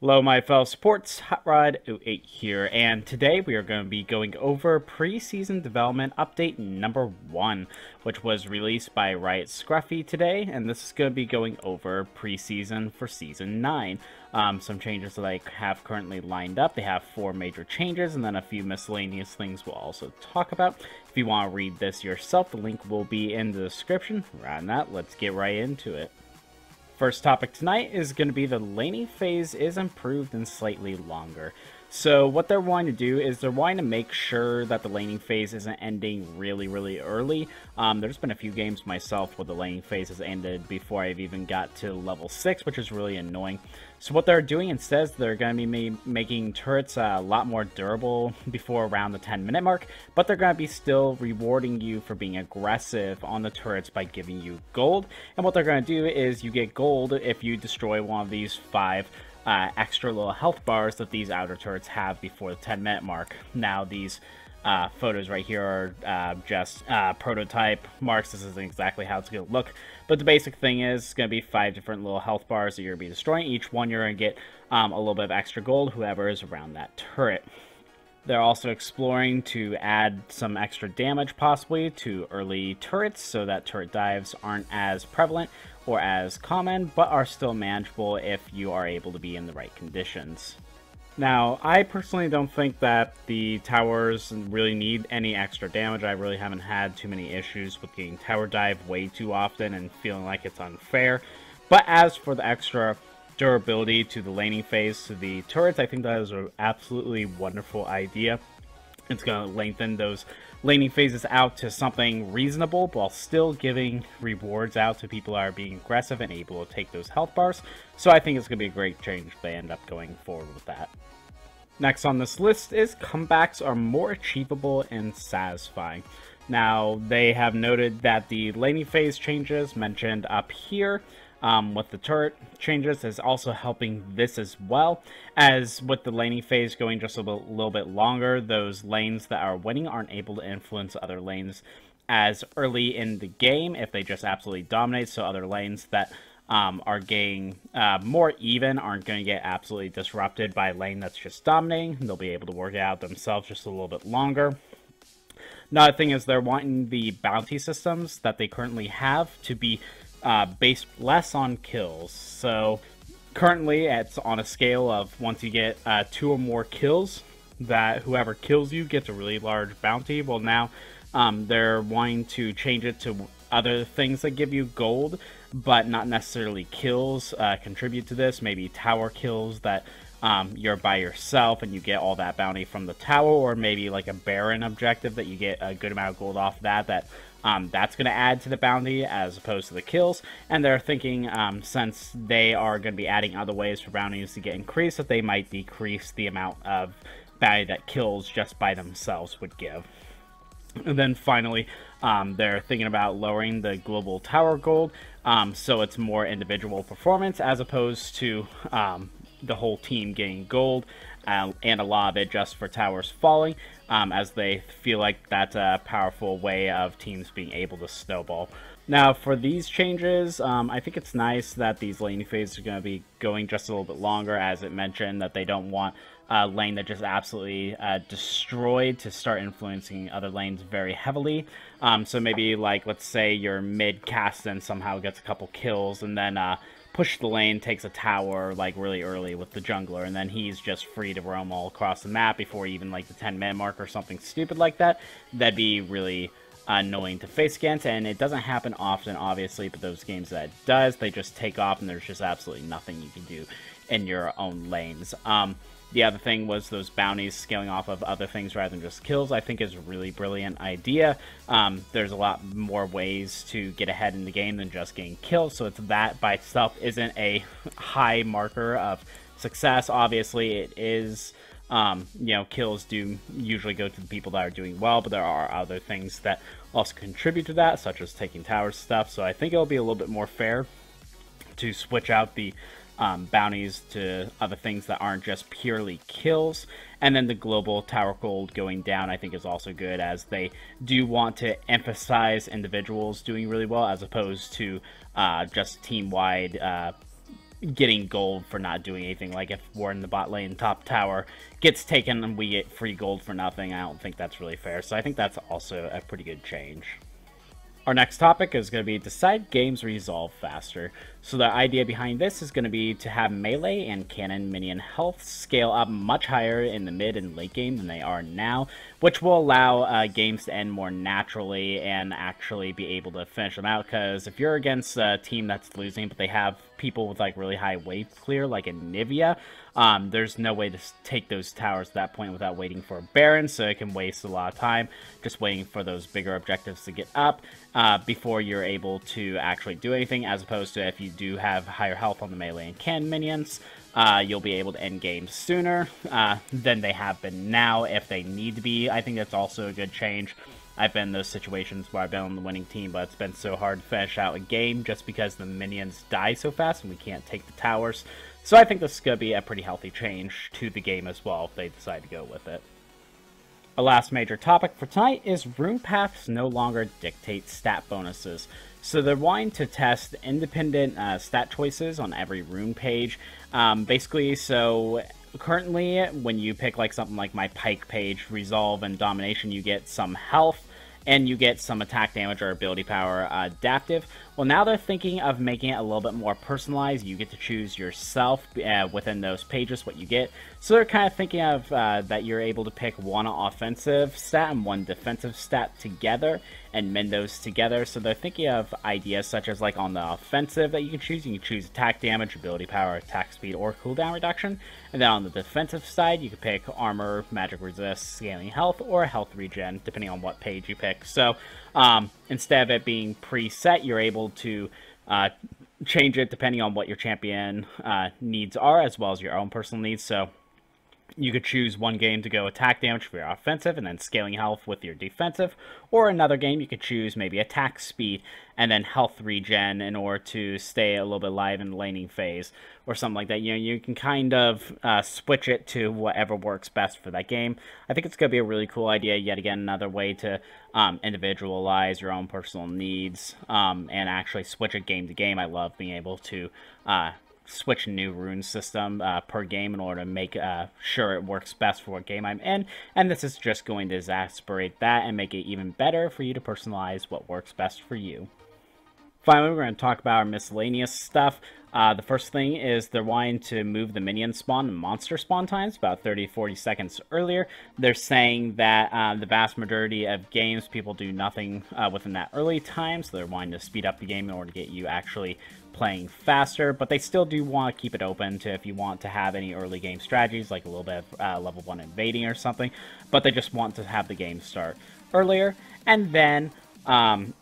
Hello, my fellow supports. Hot Rod 08 here, and today we are going to be going over Preseason Development Update number 1, which was released by RiotScruffy today, and this is going to be going over Preseason for Season 9. Some changes that I have currently lined up. They have 4 major changes, and then a few miscellaneous things we'll also talk about. If you want to read this yourself, the link will be in the description. Around that, let's get right into it. First topic tonight is going to be the laning phase is improved and slightly longer. So what they're wanting to do is they're wanting to make sure that the laning phase isn't ending really early. There's been a few games myself where the laning phase has ended before I've even got to level 6, which is really annoying. So what they're doing instead is they're going to be making turrets a lot more durable before around the 10-minute mark, but they're going to be still rewarding you for being aggressive on the turrets by giving you gold. And what they're going to do is you get gold if you destroy one of these 5 extra little health bars that these outer turrets have before the 10-minute mark. Now these photos right here are just prototype marks. This isn't exactly how it's going to look, but the basic thing is it's going to be 5 different little health bars that you're going to be destroying. Each one you're going to get a little bit of extra gold, whoever is around that turret. They're also exploring to add some extra damage possibly to early turrets so that turret dives aren't as prevalent or as common, but are still manageable if you are able to be in the right conditions. Now, I personally don't think that the towers really need any extra damage. I really haven't had too many issues with getting tower dive way too often and feeling like it's unfair. But as for the extra durability to the laning phase to the turrets, I think that is an absolutely wonderful idea. It's going to lengthen those laning phases out to something reasonable while still giving rewards out to people that are being aggressive and able to take those health bars. So I think it's going to be a great change if they end up going forward with that. Next on this list is comebacks are more achievable and satisfying. Now, they have noted that the laning phase changes mentioned up here with the turret changes is also helping this as well. As with the laning phase going just a little bit longer, those lanes that are winning aren't able to influence other lanes as early in the game if they just absolutely dominate. So other lanes that are getting more even aren't going to get absolutely disrupted by a lane that's just dominating. They'll be able to work it out themselves just a little bit longer. Another thing is they're wanting the bounty systems that they currently have to be based less on kills. So currently it's on a scale of once you get 2 or more kills, that whoever kills you gets a really large bounty. Well, now they're wanting to change it to other things that give you gold, but not necessarily kills contribute to this. Maybe tower kills that you're by yourself and you get all that bounty from the tower, or maybe like a Baron objective that you get a good amount of gold off that's going to add to the bounty as opposed to the kills. And they're thinking since they are going to be adding other ways for bounties to get increased, that they might decrease the amount of bounty that kills just by themselves would give. And then finally, they're thinking about lowering the global tower gold, so it's more individual performance as opposed to the whole team getting gold, and a lot of it just for towers falling, as they feel like that's a powerful way of teams being able to snowball. Now, for these changes, I think it's nice that these laning phases are going to be going just a little bit longer, as it mentioned that they don't want a lane that just absolutely destroyed to start influencing other lanes very heavily. So maybe, like, let's say your mid cast and somehow gets a couple kills, and then push the lane, takes a tower like really early with the jungler, and then he's just free to roam all across the map before even like the 10-minute mark or something stupid like that. That'd be really annoying to face against, and it doesn't happen often, obviously, but those games that it does, they just take off and there's just absolutely nothing you can do in your own lanes. The other thing was those bounties scaling off of other things rather than just kills, I think is a really brilliant idea. There's a lot more ways to get ahead in the game than just getting kills, so it's that by itself isn't a high marker of success. Obviously, it is, you know, kills do usually go to the people that are doing well, but there are other things that also contribute to that, such as taking tower stuff, so I think it'll be a little bit more fair to switch out the bounties to other things that aren't just purely kills. And then the global tower gold going down I think is also good, as they do want to emphasize individuals doing really well as opposed to just team-wide getting gold for not doing anything. Like if we're in the bot lane, top tower gets taken and we get free gold for nothing, I don't think that's really fair. So I think that's also a pretty good change. Our next topic is going to be decide games resolve faster. So the idea behind this is going to be to have melee and cannon minion health scale up much higher in the mid and late game than they are now, which will allow games to end more naturally and actually be able to finish them out. Because if you're against a team that's losing but they have people with like really high wave clear like in Nivea, there's no way to take those towers at that point without waiting for a Baron, so it can waste a lot of time just waiting for those bigger objectives to get up before you're able to actually do anything, as opposed to if you do have higher health on the melee and cannon minions, you'll be able to end games sooner than they have been now if they need to be. I think that's also a good change. I've been in those situations where I've been on the winning team, but it's been so hard to finish out a game just because the minions die so fast and we can't take the towers. So I think this is going to be a pretty healthy change to the game as well if they decide to go with it. Our last major topic for tonight is rune paths no longer dictate stat bonuses. So they're wanting to test independent stat choices on every rune page. Basically, so currently when you pick like something like my Pike page, Resolve and Domination, you get some health and you get some attack damage or ability power adaptive. Well, now they're thinking of making it a little bit more personalized. You get to choose yourself within those pages what you get. So they're kind of thinking of that you're able to pick one offensive stat and one defensive stat together and mend those together. So they're thinking of ideas such as like on the offensive that you can choose attack damage, ability power, attack speed, or cooldown reduction. And then on the defensive side, you can pick armor, magic resist, scaling health, or health regen, depending on what page you pick. So instead of it being preset, you're able to change it depending on what your champion needs are, as well as your own personal needs. So you could choose one game to go attack damage for your offensive and then scaling health with your defensive, or another game you could choose maybe attack speed and then health regen in order to stay a little bit alive in the laning phase or something like that. You know, you can kind of switch it to whatever works best for that game. I think it's going to be a really cool idea. Yet again, another way to individualize your own personal needs and actually switch it game to game. I love being able to switch a new rune system per game in order to make sure it works best for what game I'm in, and this is just going to exasperate that and make it even better for you to personalize what works best for you. Finally, we're going to talk about our miscellaneous stuff. The first thing is they're wanting to move the minion spawn and monster spawn times about 30-40 seconds earlier. They're saying that the vast majority of games, people do nothing within that early time, so they're wanting to speed up the game in order to get you actually playing faster, but they still do want to keep it open to if you want to have any early game strategies, like a little bit of level 1 invading or something, but they just want to have the game start earlier. And then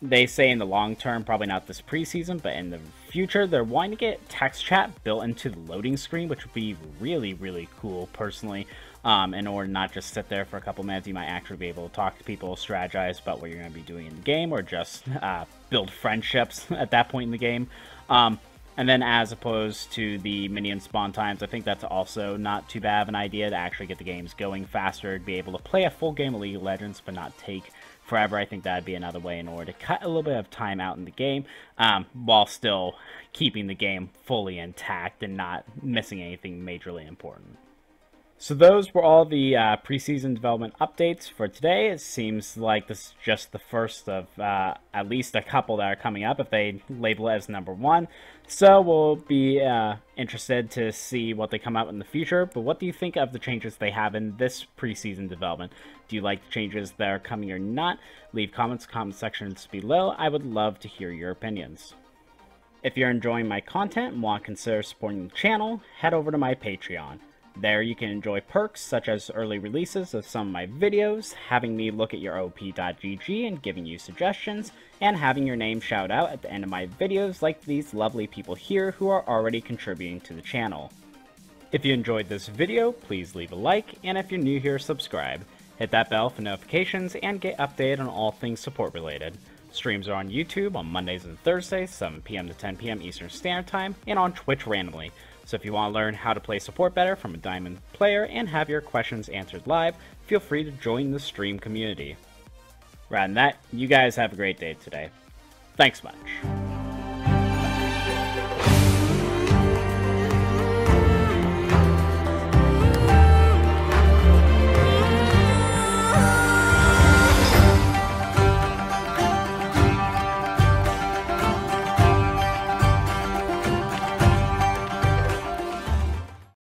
they say in the long term, probably not this preseason, but in the future, they're wanting to get text chat built into the loading screen, which would be really, really cool, personally. In order to not just sit there for a couple minutes, you might actually be able to talk to people, strategize about what you're going to be doing in the game, or just build friendships at that point in the game. And then as opposed to the minion spawn times, I think that's also not too bad of an idea to actually get the games going faster, to be able to play a full game of League of Legends but not take forever. I think that'd be another way in order to cut a little bit of time out in the game while still keeping the game fully intact and not missing anything majorly important. So those were all the preseason development updates for today. It seems like this is just the first of at least a couple that are coming up if they label it as number 1. So we'll be interested to see what they come out in the future. But what do you think of the changes they have in this preseason development? Do you like the changes that are coming or not? Leave comments in the comment sections below. I would love to hear your opinions. If you're enjoying my content and want to consider supporting the channel, head over to my Patreon. There you can enjoy perks such as early releases of some of my videos, having me look at your op.gg and giving you suggestions, and having your name shout out at the end of my videos like these lovely people here who are already contributing to the channel. If you enjoyed this video, please leave a like, and if you're new here, subscribe. Hit that bell for notifications and get updated on all things support related. Streams are on YouTube on Mondays and Thursdays, 7 PM to 10 PM Eastern Standard Time, and on Twitch randomly. So if you want to learn how to play support better from a Diamond player and have your questions answered live, feel free to join the stream community. Rather than that, you guys have a great day today. Thanks much.